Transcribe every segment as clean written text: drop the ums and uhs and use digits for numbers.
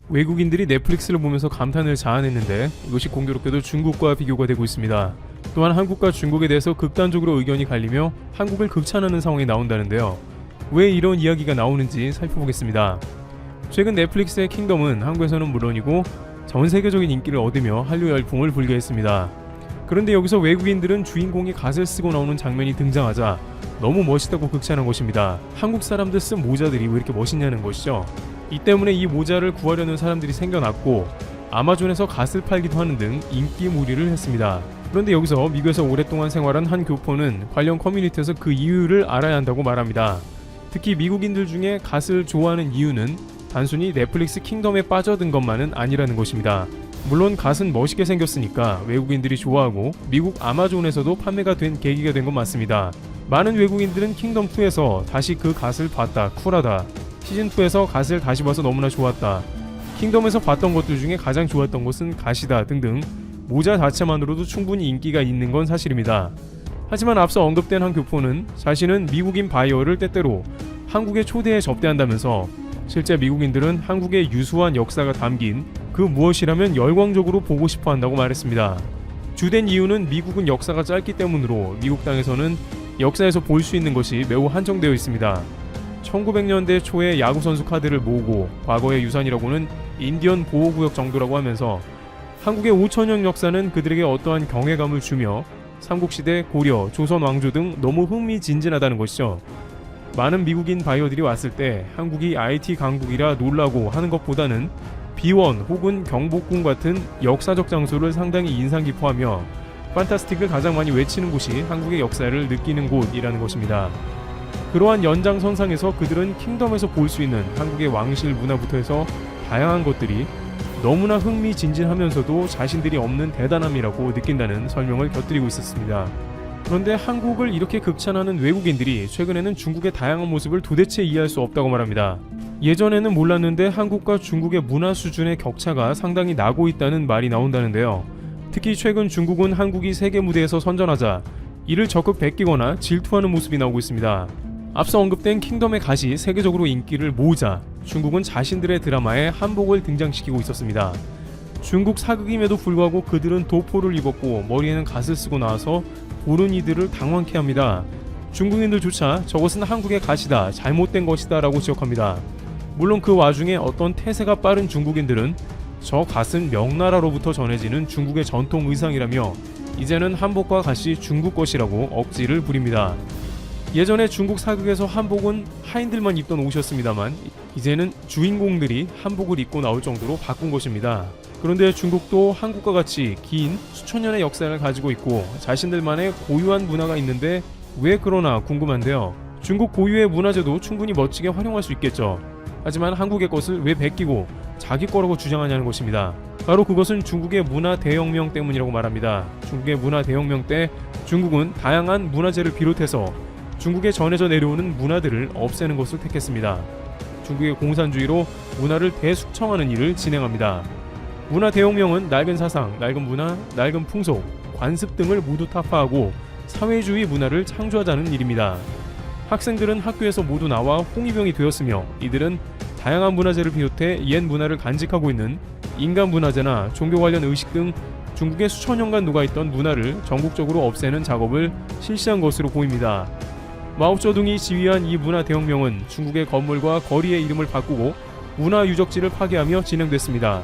외국인들이 넷플릭스를 보면서 감탄을 자아냈는데 이것이 공교롭게도 중국과 비교가 되고 있습니다. 또한 한국과 중국에 대해서 극단적으로 의견이 갈리며 한국을 극찬하는 상황이 나온다는데요. 왜 이런 이야기가 나오는지 살펴보겠습니다. 최근 넷플릭스의 킹덤은 한국에서는 물론이고 전 세계적인 인기를 얻으며 한류 열풍을 불게 했습니다. 그런데 여기서 외국인들은 주인공이 갓을 쓰고 나오는 장면이 등장하자 너무 멋있다고 극찬한 것입니다. 한국 사람들 쓴 모자들이 왜 이렇게 멋있냐는 것이죠. 이 때문에 이 모자를 구하려는 사람들이 생겨났고 아마존에서 갓을 팔기도 하는 등 인기몰이를 했습니다. 그런데 여기서 미국에서 오랫동안 생활한 한 교포는 관련 커뮤니티에서 그 이유를 알아야 한다고 말합니다. 특히 미국인들 중에 갓을 좋아하는 이유는 단순히 넷플릭스 킹덤에 빠져든 것만은 아니라는 것입니다. 물론 갓은 멋있게 생겼으니까 외국인들이 좋아하고 미국 아마존에서도 판매가 된 계기가 된 건 맞습니다. 많은 외국인들은 킹덤2에서 다시 그 갓을 봤다, 쿨하다. 시즌2에서 갓을 다시 봐서 너무나 좋았다. 킹덤에서 봤던 것들 중에 가장 좋았던 것은 갓이다 등등 모자 자체만으로도 충분히 인기가 있는 건 사실입니다. 하지만 앞서 언급된 한 교포는 자신은 미국인 바이어를 때때로 한국에 초대해 접대한다면서 실제 미국인들은 한국의 유수한 역사가 담긴 그 무엇이라면 열광적으로 보고 싶어 한다고 말했습니다. 주된 이유는 미국은 역사가 짧기 때문으로 미국 땅에서는 역사에서 볼 수 있는 것이 매우 한정되어 있습니다. 1900년대 초에 야구선수 카드를 모으고 과거의 유산이라고는 인디언 보호구역 정도라고 하면서 한국의 5천년 역사는 그들에게 어떠한 경외감을 주며 삼국시대, 고려, 조선 왕조 등 너무 흥미진진하다는 것이죠. 많은 미국인 바이어들이 왔을 때 한국이 IT 강국이라 놀라고 하는 것보다는 비원 혹은 경복궁 같은 역사적 장소를 상당히 인상 깊어하며 판타스틱을 가장 많이 외치는 곳이 한국의 역사를 느끼는 곳이라는 것입니다. 그러한 연장선상에서 그들은 킹덤에서 볼 수 있는 한국의 왕실 문화부터 해서 다양한 것들이 너무나 흥미진진하면서도 자신들이 없는 대단함이라고 느낀다는 설명을 곁들이고 있었습니다. 그런데 한국을 이렇게 극찬하는 외국인들이 최근에는 중국의 다양한 모습을 도대체 이해할 수 없다고 말합니다. 예전에는 몰랐는데 한국과 중국의 문화 수준의 격차가 상당히 나고 있다는 말이 나온다는데요. 특히 최근 중국은 한국이 세계 무대에서 선전하자 이를 적극 베끼거나 질투하는 모습이 나오고 있습니다. 앞서 언급된 킹덤의 갓이 세계적으로 인기를 모으자 중국은 자신들의 드라마에 한복을 등장시키고 있었습니다. 중국 사극임에도 불구하고 그들은 도포를 입었고 머리에는 갓을 쓰고 나와서 보는 이들을 당황케 합니다. 중국인들조차 저것은 한국의 갓이다, 잘못된 것이다 라고 지적합니다. 물론 그 와중에 어떤 태세가 빠른 중국인들은 저 갓은 명나라로부터 전해지는 중국의 전통 의상이라며 이제는 한복과 갓이 중국 것이라고 억지를 부립니다. 예전에 중국 사극에서 한복은 하인들만 입던 옷이었습니다만 이제는 주인공들이 한복을 입고 나올 정도로 바꾼 것입니다. 그런데 중국도 한국과 같이 긴 수천 년의 역사를 가지고 있고 자신들만의 고유한 문화가 있는데 왜 그러나 궁금한데요. 중국 고유의 문화재도 충분히 멋지게 활용할 수 있겠죠. 하지만 한국의 것을 왜 베끼고 자기 거라고 주장하냐는 것입니다. 바로 그것은 중국의 문화 대혁명 때문이라고 말합니다. 중국의 문화 대혁명 때 중국은 다양한 문화재를 비롯해서 중국에 전해져 내려오는 문화들을 없애는 것을 택했습니다. 중국의 공산주의로 문화를 대숙청하는 일을 진행합니다. 문화 대혁명은 낡은 사상, 낡은 문화, 낡은 풍속, 관습 등을 모두 타파하고 사회주의 문화를 창조하자는 일입니다. 학생들은 학교에서 모두 나와 홍위병이 되었으며 이들은 다양한 문화재를 비롯해 옛 문화를 간직하고 있는 인간 문화재나 종교 관련 의식 등 중국에 수천 년간 녹아있던 문화를 전국적으로 없애는 작업을 실시한 것으로 보입니다. 마오쩌둥이 지휘한 이 문화 대혁명은 중국의 건물과 거리의 이름을 바꾸고 문화 유적지를 파괴하며 진행됐습니다.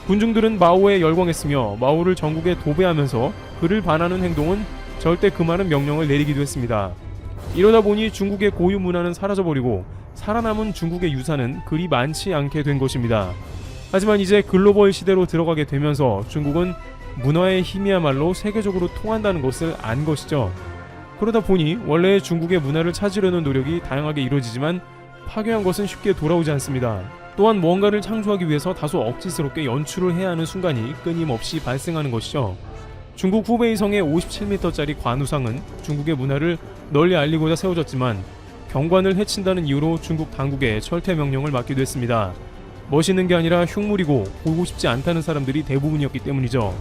군중들은 마오에 열광했으며 마오를 전국에 도배하면서 그를 반하는 행동은 절대 금하는 명령을 내리기도 했습니다. 이러다 보니 중국의 고유 문화는 사라져버리고 살아남은 중국의 유산은 그리 많지 않게 된 것입니다. 하지만 이제 글로벌 시대로 들어가게 되면서 중국은 문화의 힘이야말로 세계적으로 통한다는 것을 안 것이죠. 그러다 보니 원래 중국의 문화를 찾으려는 노력이 다양하게 이루어지지만 파괴한 것은 쉽게 돌아오지 않습니다. 또한 무언가를 창조하기 위해서 다소 억지스럽게 연출을 해야 하는 순간이 끊임없이 발생하는 것이죠. 중국 후베이 성의 57m짜리 관우상은 중국의 문화를 널리 알리고자 세워졌지만 경관을 해친다는 이유로 중국 당국에 철퇴 명령을 받기도 했습니다. 멋있는 게 아니라 흉물이고 보고 싶지 않다는 사람들이 대부분이었기 때문이죠.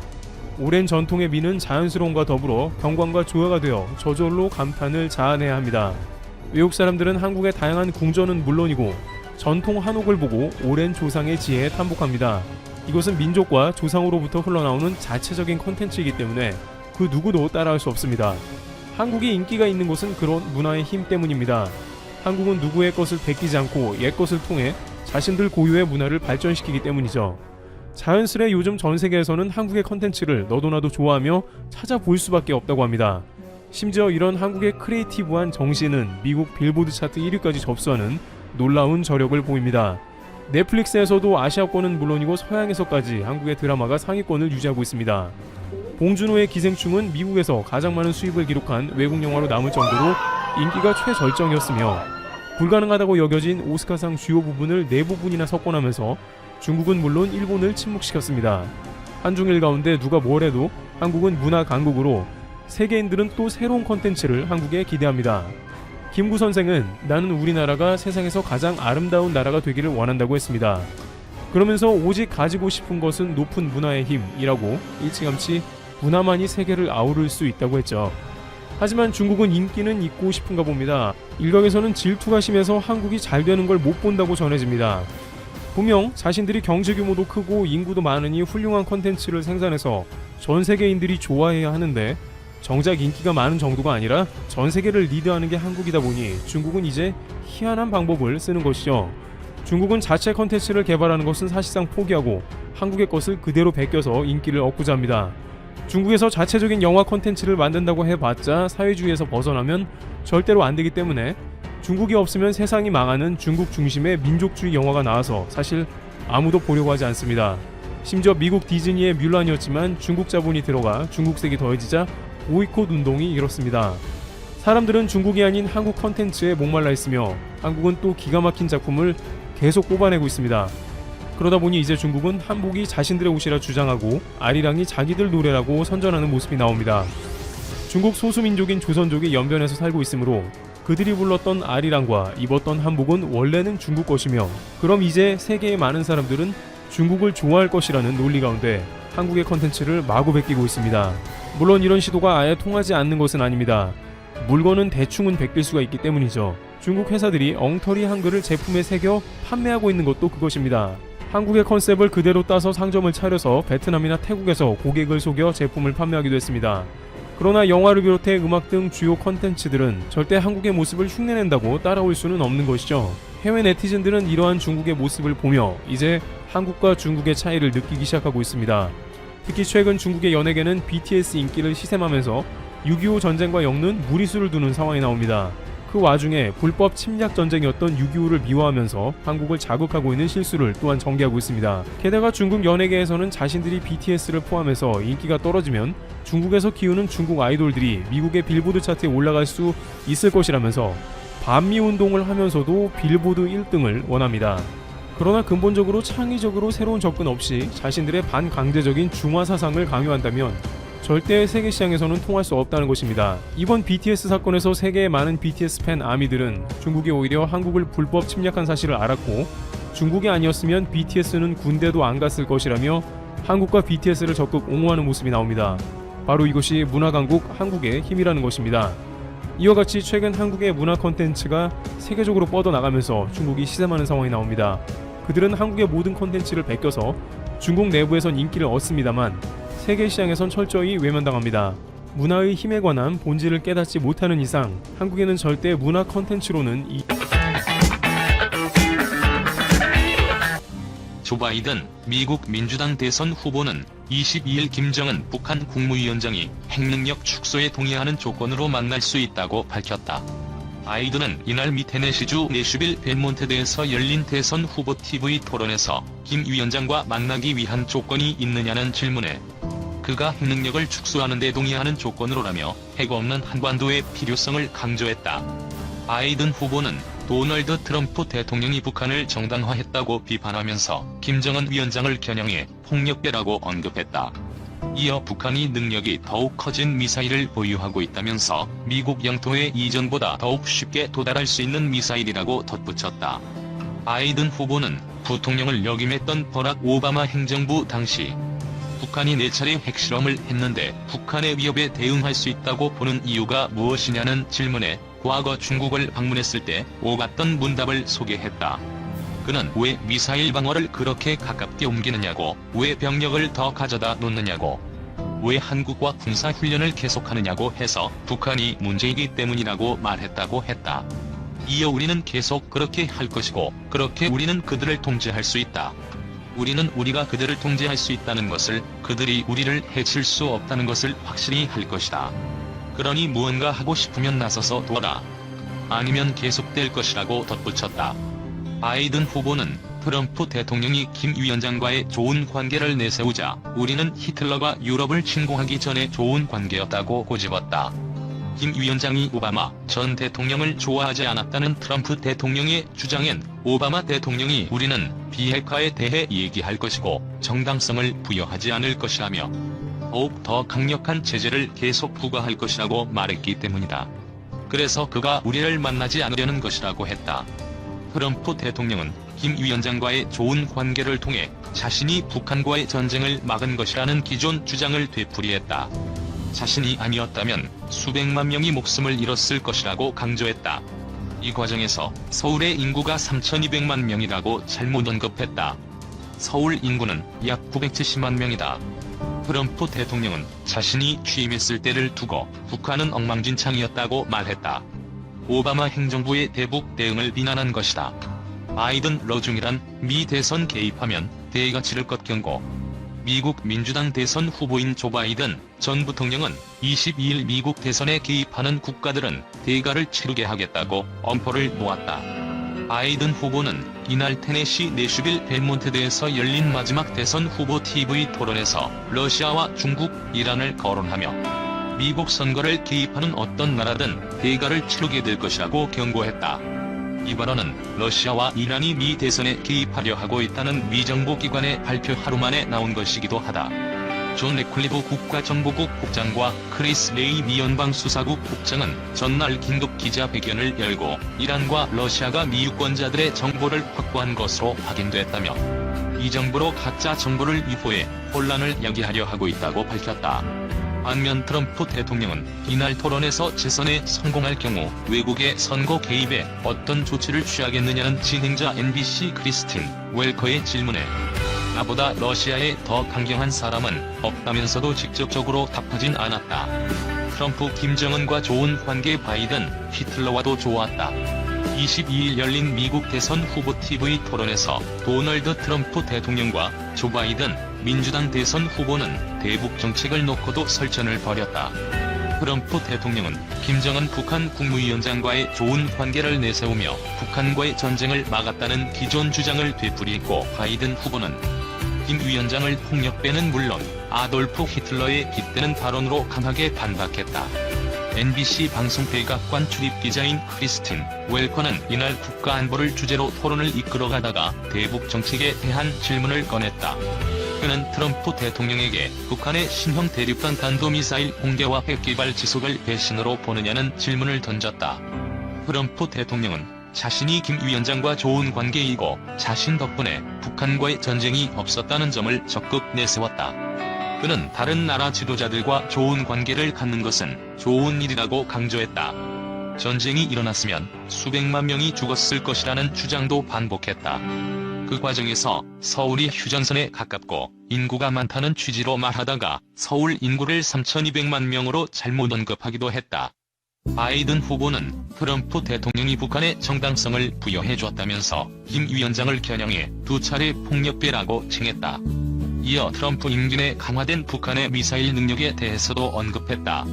오랜 전통의 미는 자연스러움과 더불어 경관과 조화가 되어 저절로 감탄을 자아내야 합니다. 외국 사람들은 한국의 다양한 궁전은 물론이고 전통 한옥을 보고 오랜 조상의 지혜에 탐복합니다. 이것은 민족과 조상으로부터 흘러나오는 자체적인 컨텐츠이기 때문에 그 누구도 따라할 수 없습니다. 한국이 인기가 있는 것은 그런 문화의 힘 때문입니다. 한국은 누구의 것을 베끼지 않고 옛 것을 통해 자신들 고유의 문화를 발전시키기 때문이죠. 자연스레 요즘 전 세계에서는 한국의 컨텐츠를 너도나도 좋아하며 찾아볼 수밖에 없다고 합니다. 심지어 이런 한국의 크리에이티브한 정신은 미국 빌보드 차트 1위까지 접수하는 놀라운 저력을 보입니다. 넷플릭스에서도 아시아권은 물론이고 서양에서까지 한국의 드라마가 상위권을 유지하고 있습니다. 봉준호의 기생충은 미국에서 가장 많은 수입을 기록한 외국 영화로 남을 정도로 인기가 최절정이었으며 불가능하다고 여겨진 오스카상 주요 부분을 4부분이나 석권하면서 중국은 물론 일본을 침묵시켰습니다. 한중일 가운데 누가 뭘 해도 한국은 문화 강국으로 세계인들은 또 새로운 컨텐츠를 한국에 기대합니다. 김구 선생은 나는 우리나라가 세상에서 가장 아름다운 나라가 되기를 원한다고 했습니다. 그러면서 오직 가지고 싶은 것은 높은 문화의 힘이라고 일찌감치 문화만이 세계를 아우를 수 있다고 했죠. 하지만 중국은 인기는 있고 싶은가 봅니다. 일각에서는 질투가 심해서 한국이 잘 되는 걸 못 본다고 전해집니다. 분명 자신들이 경제 규모도 크고 인구도 많으니 훌륭한 컨텐츠를 생산해서 전 세계인들이 좋아해야 하는데 정작 인기가 많은 정도가 아니라 전 세계를 리드하는 게 한국이다 보니 중국은 이제 희한한 방법을 쓰는 것이죠. 중국은 자체 컨텐츠를 개발하는 것은 사실상 포기하고 한국의 것을 그대로 베껴서 인기를 얻고자 합니다. 중국에서 자체적인 영화 컨텐츠를 만든다고 해봤자 사회주의에서 벗어나면 절대로 안 되기 때문에 중국이 없으면 세상이 망하는 중국 중심의 민족주의 영화가 나와서 사실 아무도 보려고 하지 않습니다. 심지어 미국 디즈니의 뮬란이었지만 중국 자본이 들어가 중국색이 더해지자 보이콧 운동이 일었습니다. 사람들은 중국이 아닌 한국 컨텐츠에 목말라 있으며 한국은 또 기가 막힌 작품을 계속 뽑아내고 있습니다. 그러다 보니 이제 중국은 한복이 자신들의 옷이라 주장하고 아리랑이 자기들 노래라고 선전하는 모습이 나옵니다. 중국 소수민족인 조선족이 연변에서 살고 있으므로 그들이 불렀던 아리랑과 입었던 한복은 원래는 중국 것이며 그럼 이제 세계의 많은 사람들은 중국을 좋아할 것이라는 논리 가운데 한국의 컨텐츠를 마구 베끼고 있습니다. 물론 이런 시도가 아예 통하지 않는 것은 아닙니다. 물건은 대충은 베낄 수가 있기 때문이죠. 중국 회사들이 엉터리 한글을 제품에 새겨 판매하고 있는 것도 그것입니다. 한국의 컨셉을 그대로 따서 상점을 차려서 베트남이나 태국에서 고객을 속여 제품을 판매하기도 했습니다. 그러나 영화를 비롯해 음악 등 주요 컨텐츠들은 절대 한국의 모습을 흉내낸다고 따라올 수는 없는 것이죠. 해외 네티즌들은 이러한 중국의 모습을 보며 이제 한국과 중국의 차이를 느끼기 시작하고 있습니다. 특히 최근 중국의 연예계는 BTS 인기를 시샘하면서 6.25 전쟁과 엮는 무리수를 두는 상황이 나옵니다. 그 와중에 불법 침략 전쟁이었던 6.25를 미화하면서 한국을 자극하고 있는 실수를 또한 전개하고 있습니다. 게다가 중국 연예계에서는 자신들이 BTS를 포함해서 인기가 떨어지면 중국에서 키우는 중국 아이돌들이 미국의 빌보드 차트에 올라갈 수 있을 것이라면서 반미 운동을 하면서도 빌보드 1등을 원합니다. 그러나 근본적으로 창의적으로 새로운 접근 없이 자신들의 반강제적인 중화 사상을 강요한다면 절대 세계 시장에서는 통할 수 없다는 것입니다. 이번 BTS 사건에서 세계의 많은 BTS 팬 아미들은 중국이 오히려 한국을 불법 침략한 사실을 알았고 중국이 아니었으면 BTS는 군대도 안 갔을 것이라며 한국과 BTS를 적극 옹호하는 모습이 나옵니다. 바로 이것이 문화강국 한국의 힘이라는 것입니다. 이와 같이 최근 한국의 문화 콘텐츠가 세계적으로 뻗어나가면서 중국이 시샘하는 상황이 나옵니다. 그들은 한국의 모든 콘텐츠를 베껴서 중국 내부에선 인기를 얻습니다만 세계 시장에선 철저히 외면당합니다. 문화의 힘에 관한 본질을 깨닫지 못하는 이상 한국에는 절대 문화 콘텐츠로는 조 바이든 미국 민주당 대선 후보는 22일 김정은 북한 국무위원장이 핵능력 축소에 동의하는 조건으로 만날 수 있다고 밝혔다. 바이든은 이날 미 테네시주 내슈빌 벨몬테드에서 열린 대선 후보 TV 토론에서 김 위원장과 만나기 위한 조건이 있느냐는 질문에 그가 핵능력을 축소하는 데 동의하는 조건으로라며 핵 없는 한반도의 필요성을 강조했다. 바이든 후보는 도널드 트럼프 대통령이 북한을 정당화했다고 비판하면서 김정은 위원장을 겨냥해 폭력배라고 언급했다. 이어 북한이 능력이 더욱 커진 미사일을 보유하고 있다면서 미국 영토에 이전보다 더욱 쉽게 도달할 수 있는 미사일이라고 덧붙였다. 바이든 후보는 부통령을 역임했던 버락 오바마 행정부 당시 북한이 4차례 핵실험을 했는데 북한의 위협에 대응할 수 있다고 보는 이유가 무엇이냐는 질문에 과거 중국을 방문했을 때 오갔던 문답을 소개했다. 그는 왜 미사일 방어를 그렇게 가깝게 옮기느냐고, 왜 병력을 더 가져다 놓느냐고, 왜 한국과 군사훈련을 계속하느냐고 해서 북한이 문제이기 때문이라고 말했다고 했다. 이어 우리는 계속 그렇게 할 것이고, 그렇게 우리는 그들을 통제할 수 있다. 우리는 우리가 그들을 통제할 수 있다는 것을, 그들이 우리를 해칠 수 없다는 것을 확실히 할 것이다. 그러니 무언가 하고 싶으면 나서서 도와라. 아니면 계속될 것이라고 덧붙였다. 바이든 후보는 트럼프 대통령이 김 위원장과의 좋은 관계를 내세우자 우리는 히틀러가 유럽을 침공하기 전에 좋은 관계였다고 고집었다. 김 위원장이 오바마 전 대통령을 좋아하지 않았다는 트럼프 대통령의 주장엔 오바마 대통령이 우리는 비핵화에 대해 얘기할 것이고 정당성을 부여하지 않을 것이라며 더욱 더 강력한 제재를 계속 부과할 것이라고 말했기 때문이다. 그래서 그가 우리를 만나지 않으려는 것이라고 했다. 트럼프 대통령은 김 위원장과의 좋은 관계를 통해 자신이 북한과의 전쟁을 막은 것이라는 기존 주장을 되풀이했다. 자신이 아니었다면 수백만 명이 목숨을 잃었을 것이라고 강조했다. 이 과정에서 서울의 인구가 3,200만 명이라고 잘못 언급했다. 서울 인구는 약 970만 명이다. 트럼프 대통령은 자신이 취임했을 때를 두고 북한은 엉망진창이었다고 말했다. 오바마 행정부의 대북 대응을 비난한 것이다. 바이든 러중이란 미 대선 개입하면 대가 치를 것 경고. 미국 민주당 대선 후보인 조 바이든 전 부통령은 22일 미국 대선에 개입하는 국가들은 대가를 치르게 하겠다고 엄포를 놓았다. 바이든 후보는 이날 테네시 내슈빌 벨몬트대에서 열린 마지막 대선 후보 TV 토론에서 러시아와 중국, 이란을 거론하며 미국 선거를 개입하는 어떤 나라든 대가를 치르게 될 것이라고 경고했다. 이 발언은 러시아와 이란이 미 대선에 개입하려 하고 있다는 미 정부 기관의 발표 하루 만에 나온 것이기도 하다. 존 레클리브 국가정보국 국장과 크리스 레이 미 연방수사국 국장은 전날 긴급 기자회견을 열고 이란과 러시아가 미 유권자들의 정보를 확보한 것으로 확인됐다며 이 정보로 가짜 정보를 유포해 혼란을 야기하려 하고 있다고 밝혔다. 반면 트럼프 대통령은 이날 토론에서 재선에 성공할 경우 외국의 선거 개입에 어떤 조치를 취하겠느냐는 진행자 NBC 크리스틴 웰커의 질문에 나보다 러시아에 더 강경한 사람은 없다면서도 직접적으로 답하진 않았다. 트럼프 김정은과 좋은 관계 바이든 히틀러와도 좋았다. 22일 열린 미국 대선 후보 TV 토론에서 도널드 트럼프 대통령과 조 바이든 민주당 대선 후보는 대북 정책을 놓고도 설전을 벌였다. 트럼프 대통령은 김정은 북한 국무위원장과의 좋은 관계를 내세우며 북한과의 전쟁을 막았다는 기존 주장을 되풀이했고 바이든 후보는 김 위원장을 폭력배는 물론 아돌프 히틀러의 빗대는 발언으로 강하게 반박했다. NBC 방송 백악관 출입기자인 크리스틴 웰커는 이날 국가안보를 주제로 토론을 이끌어가다가 대북 정책에 대한 질문을 꺼냈다. 그는 트럼프 대통령에게 북한의 신형 대륙간 탄도미사일 공개와 핵개발 지속을 배신으로 보느냐는 질문을 던졌다. 트럼프 대통령은 자신이 김 위원장과 좋은 관계이고 자신 덕분에 북한과의 전쟁이 없었다는 점을 적극 내세웠다. 그는 다른 나라 지도자들과 좋은 관계를 갖는 것은 좋은 일이라고 강조했다. 전쟁이 일어났으면 수백만 명이 죽었을 것이라는 주장도 반복했다. 그 과정에서 서울이 휴전선에 가깝고 인구가 많다는 취지로 말하다가 서울 인구를 3,200만 명으로 잘못 언급하기도 했다. 바이든 후보는 트럼프 대통령이 북한에 정당성을 부여해줬다면서 김 위원장을 겨냥해 두 차례 폭력배라고 칭했다. 이어 트럼프 임기 내 강화된 북한의 미사일 능력에 대해서도 언급했다.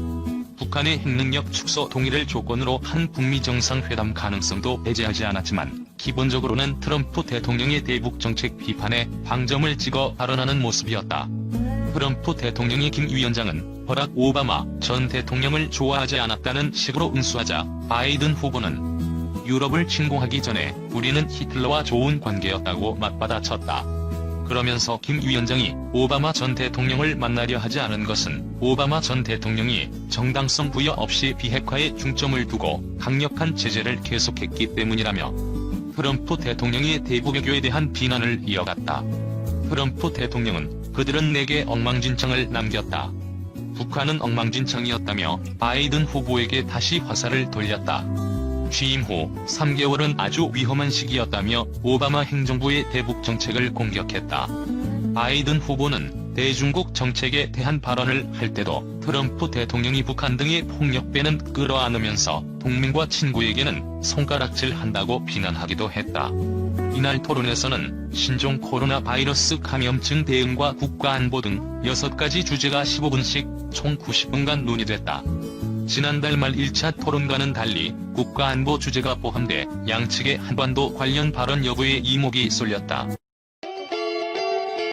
북한의 핵능력 축소 동의를 조건으로 한 북미 정상회담 가능성도 배제하지 않았지만 기본적으로는 트럼프 대통령의 대북 정책 비판에 방점을 찍어 발언하는 모습이었다. 트럼프 대통령이 김 위원장은 버락 오바마 전 대통령을 좋아하지 않았다는 식으로 응수하자 바이든 후보는 유럽을 침공하기 전에 우리는 히틀러와 좋은 관계였다고 맞받아쳤다. 그러면서 김 위원장이 오바마 전 대통령을 만나려 하지 않은 것은 오바마 전 대통령이 정당성 부여 없이 비핵화에 중점을 두고 강력한 제재를 계속했기 때문이라며 트럼프 대통령의 대북 외교에 대한 비난을 이어갔다. 트럼프 대통령은 그들은 내게 엉망진창을 남겼다. 북한은 엉망진창이었다며 바이든 후보에게 다시 화살을 돌렸다. 취임 후 3개월은 아주 위험한 시기였다며 오바마 행정부의 대북 정책을 공격했다. 바이든 후보는 대중국 정책에 대한 발언을 할 때도 트럼프 대통령이 북한 등의 폭력배는 끌어안으면서 동맹과 친구에게는 손가락질한다고 비난하기도 했다. 이날 토론에서는 신종 코로나 바이러스 감염증 대응과 국가안보 등 6가지 주제가 15분씩 총 90분간 논의됐다. 지난달 말 1차 토론과는 달리 국가안보 주제가 포함돼 양측의 한반도 관련 발언 여부에 이목이 쏠렸다.